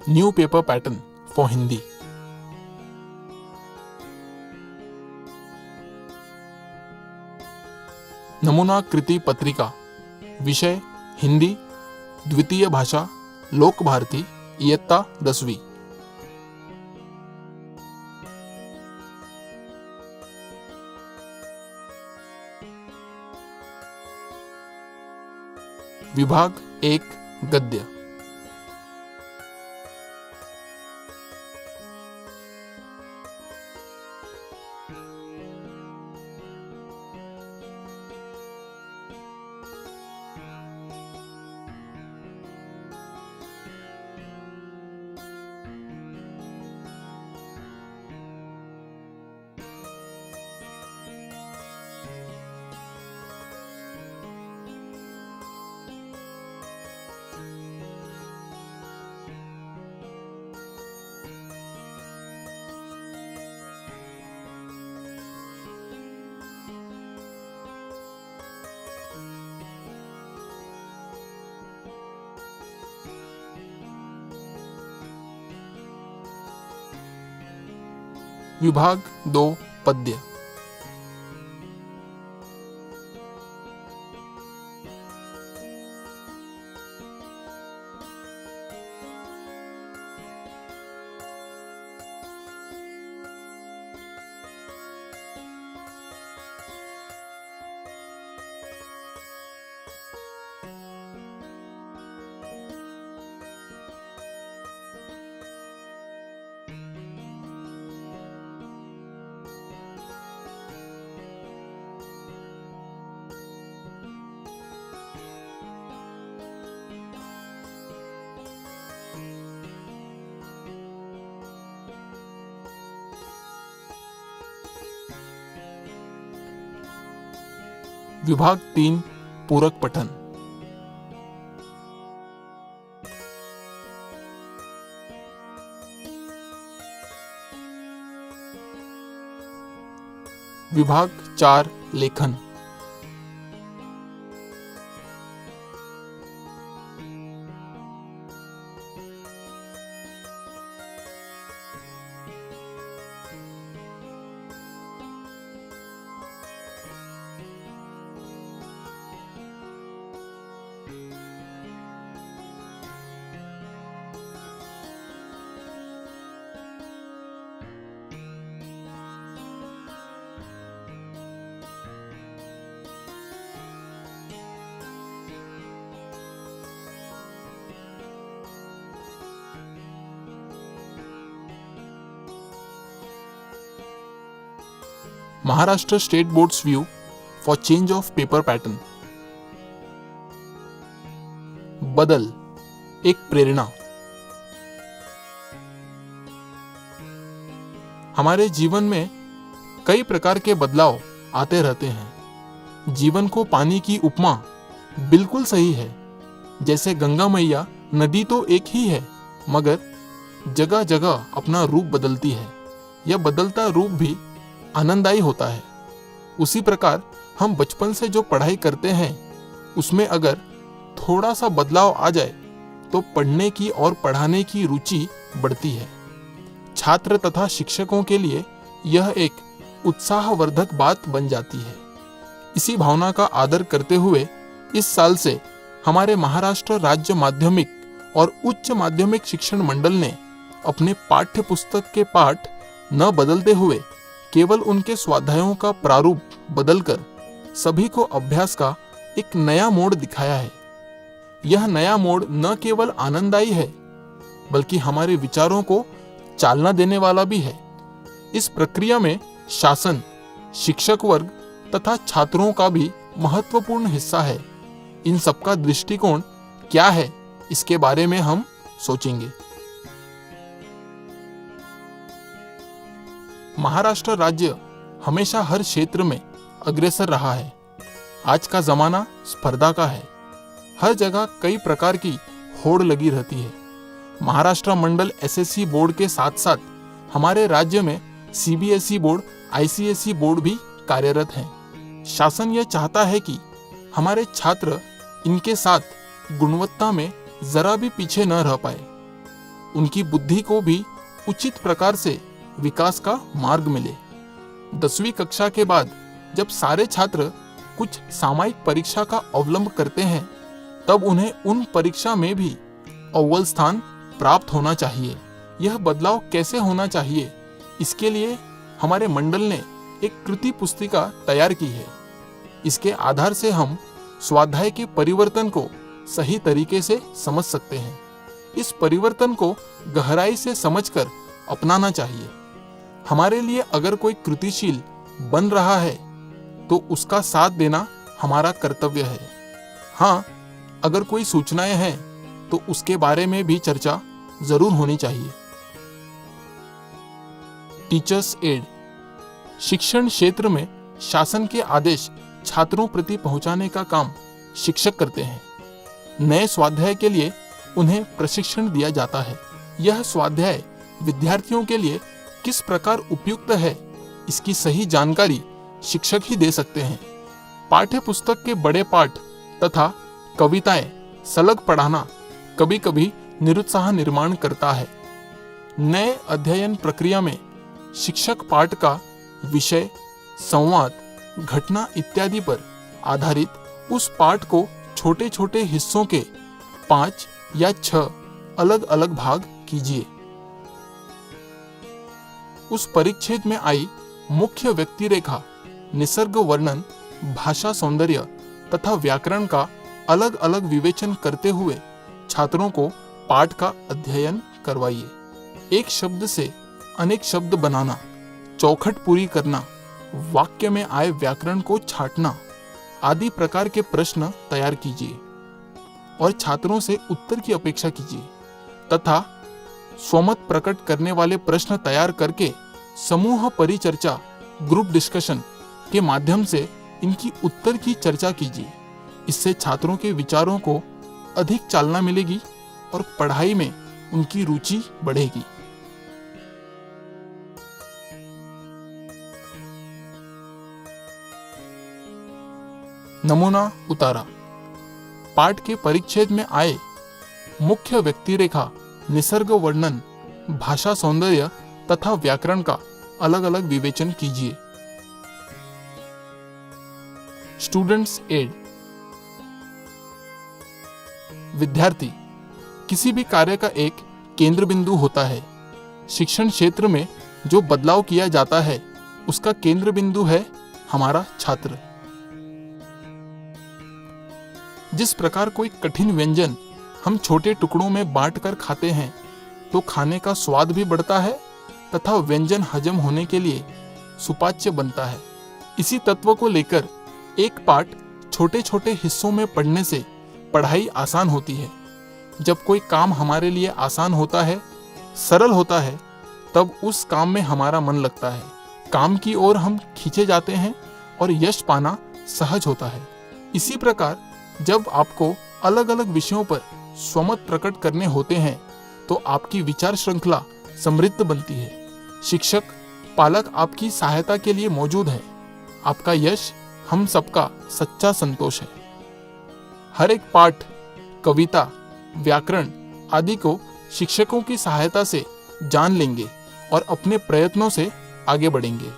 New paper pattern for Hindi. नमूना कृति पत्रिका, विषय हिंदी, द्वितीय भाषा लोक भारती, इयत्ता 10वीं। विभाग 1 गद्य। विभाग 2 पद्य। विभाग 3 पूरक पठन। विभाग 4 लेखन। Maharashtra state boards view for change of paper pattern. बदल एक प्रेरणा। हमारे जीवन में कई प्रकार के बदलाव आते रहते हैं। जीवन को पानी की उपमा बिल्कुल सही है। जैसे गंगा मैया नदी तो एक ही है, मगर जगह जगह अपना रूप बदलती है। यह बदलता रूप भी आनंददायी होता है। उसी प्रकार हम बचपन से जो पढ़ाई करते हैं उसमें अगर थोड़ा सा बदलाव आ जाए तो पढ़ने की और पढ़ाने की रुचि बढ़ती है। छात्र तथा शिक्षकों के लिए यह एक उत्साहवर्धक बात बन जाती है। इसी भावना का आदर करते हुए इस साल से हमारे महाराष्ट्र राज्य माध्यमिक और उच्च माध्यमिक शिक्षण मंडल ने अपने पाठ्य पुस्तक के पाठ न बदलते हुए केवल उनके स्वाध्यायों का प्रारूप बदलकर सभी को अभ्यास का एक नया मोड़ दिखाया है। यह नया मोड़ न केवल आनंददायी है बल्कि हमारे विचारों को चालना देने वाला भी है। इस प्रक्रिया में शासन, शिक्षक वर्ग तथा छात्रों का भी महत्वपूर्ण हिस्सा है। इन सबका दृष्टिकोण क्या है, इसके बारे में हम सोचेंगे। महाराष्ट्र राज्य हमेशा हर क्षेत्र में अग्रसर रहा है। आज का जमाना स्पर्धा का है। हर जगह कई प्रकार की होड़ लगी रहती है। महाराष्ट्र मंडल एसएससी बोर्ड के साथ साथ हमारे राज्य में सीबीएसई बोर्ड, आईसीएसई बोर्ड भी कार्यरत हैं। शासन यह चाहता है कि हमारे छात्र इनके साथ गुणवत्ता में जरा भी पीछे न रह पाए। उनकी बुद्धि को भी उचित प्रकार से विकास का मार्ग मिले। 10वीं कक्षा के बाद जब सारे छात्र कुछ सामयिक परीक्षा का अवलंब करते हैं, तब उन्हें उन परीक्षा में भी अव्वल स्थान प्राप्त होना चाहिए। यह बदलाव कैसे होना चाहिए, इसके लिए हमारे मंडल ने एक कृति पुस्तिका तैयार की है। इसके आधार से हम स्वाध्याय के परिवर्तन को सही तरीके से समझ सकते हैं। इस परिवर्तन को गहराई से समझकर अपनाना चाहिए। हमारे लिए अगर कोई कृतिशील बन रहा है तो उसका साथ देना हमारा कर्तव्य है। हाँ, अगर कोई सूचनाएं हैं तो उसके बारे में भी चर्चा जरूर होनी चाहिए। Teachers aid. शिक्षण क्षेत्र में शासन के आदेश छात्रों प्रति पहुंचाने का काम शिक्षक करते हैं। नए स्वाध्याय के लिए उन्हें प्रशिक्षण दिया जाता है। यह स्वाध्याय विद्यार्थियों के लिए किस प्रकार उपयुक्त है, इसकी सही जानकारी शिक्षक ही दे सकते हैं। पाठ्य पुस्तक के बड़े पाठ तथा कविताएं सलग पढ़ाना कभी कभी निरुत्साह निर्माण करता है। नए अध्ययन प्रक्रिया में शिक्षक पाठ का विषय, संवाद, घटना इत्यादि पर आधारित उस पाठ को छोटे छोटे हिस्सों के 5 या 6 अलग अलग भाग कीजिए। उस परिच्छेद में आई मुख्य व्यक्ति रेखा, निसर्ग वर्णन, भाषा सौंदर्य तथा व्याकरण का अलग अलग विवेचन करते हुए छात्रों को पाठ का अध्ययन करवाइए। एक शब्द से अनेक शब्द बनाना, चौखट पूरी करना, वाक्य में आए व्याकरण को छांटना आदि प्रकार के प्रश्न तैयार कीजिए और छात्रों से उत्तर की अपेक्षा कीजिए तथा स्वमत प्रकट करने वाले प्रश्न तैयार करके समूह परिचर्चा, ग्रुप डिस्कशन के माध्यम से इनकी उत्तर की चर्चा कीजिए। इससे छात्रों के विचारों को अधिक चालना मिलेगी और पढ़ाई में उनकी रुचि बढ़ेगी। नमूना उतारा। पाठ के परिच्छेद में आए मुख्य व्यक्ति रेखा, निसर्ग वर्णन, भाषा सौंदर्य तथा व्याकरण का अलग अलग विवेचन कीजिए। Students aid. विद्यार्थी किसी भी कार्य का एक केंद्र बिंदु होता है। शिक्षण क्षेत्र में जो बदलाव किया जाता है उसका केंद्र बिंदु है हमारा छात्र। जिस प्रकार कोई कठिन व्यंजन हम छोटे टुकड़ों में बांटकर खाते हैं तो खाने का स्वाद भी बढ़ता है तथा व्यंजन हजम होने के लिए सुपाच्य बनता है। इसी तत्व को लेकर एक पाठ छोटे छोटे हिस्सों में पढ़ने से पढ़ाई आसान होती है। जब कोई काम हमारे लिए आसान होता है, सरल होता है, तब उस काम में हमारा मन लगता है, काम की ओर हम खींचे जाते हैं और यश पाना सहज होता है। इसी प्रकार जब आपको अलग अलग विषयों पर स्वमत प्रकट करने होते हैं तो आपकी विचार श्रृंखला समृद्ध बनती है। शिक्षक, पालक आपकी सहायता के लिए मौजूद है। आपका यश हम सबका सच्चा संतोष है। हर एक पाठ, कविता, व्याकरण आदि को शिक्षकों की सहायता से जान लेंगे और अपने प्रयत्नों से आगे बढ़ेंगे,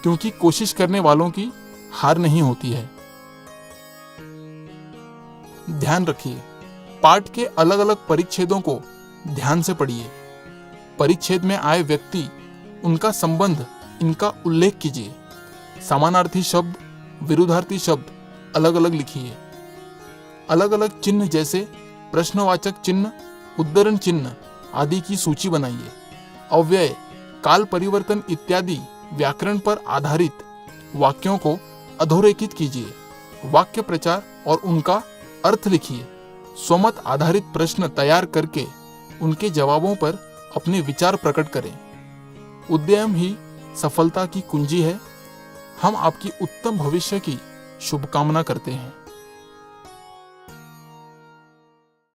क्योंकि कोशिश करने वालों की हार नहीं होती है। ध्यान रखिए, पाठ के अलग अलग परिच्छेदों को ध्यान से पढ़िए। परिच्छेद में आए व्यक्ति, उनका संबंध, इनका उल्लेख कीजिए। समानार्थी शब्द, विरुद्धार्थी शब्द अलग अलग लिखिए। अलग अलग चिन्ह जैसे प्रश्नवाचक चिन्ह, उद्धरण चिन्ह आदि की सूची बनाइए। अव्यय, काल परिवर्तन इत्यादि व्याकरण पर आधारित वाक्यों को अधोरेखित कीजिए। वाक्य प्रचार और उनका अर्थ लिखिए। स्वमत आधारित प्रश्न तैयार करके उनके जवाबों पर अपने विचार प्रकट करें। उद्यम ही सफलता की कुंजी है। हम आपकी उत्तम भविष्य की शुभकामना करते हैं।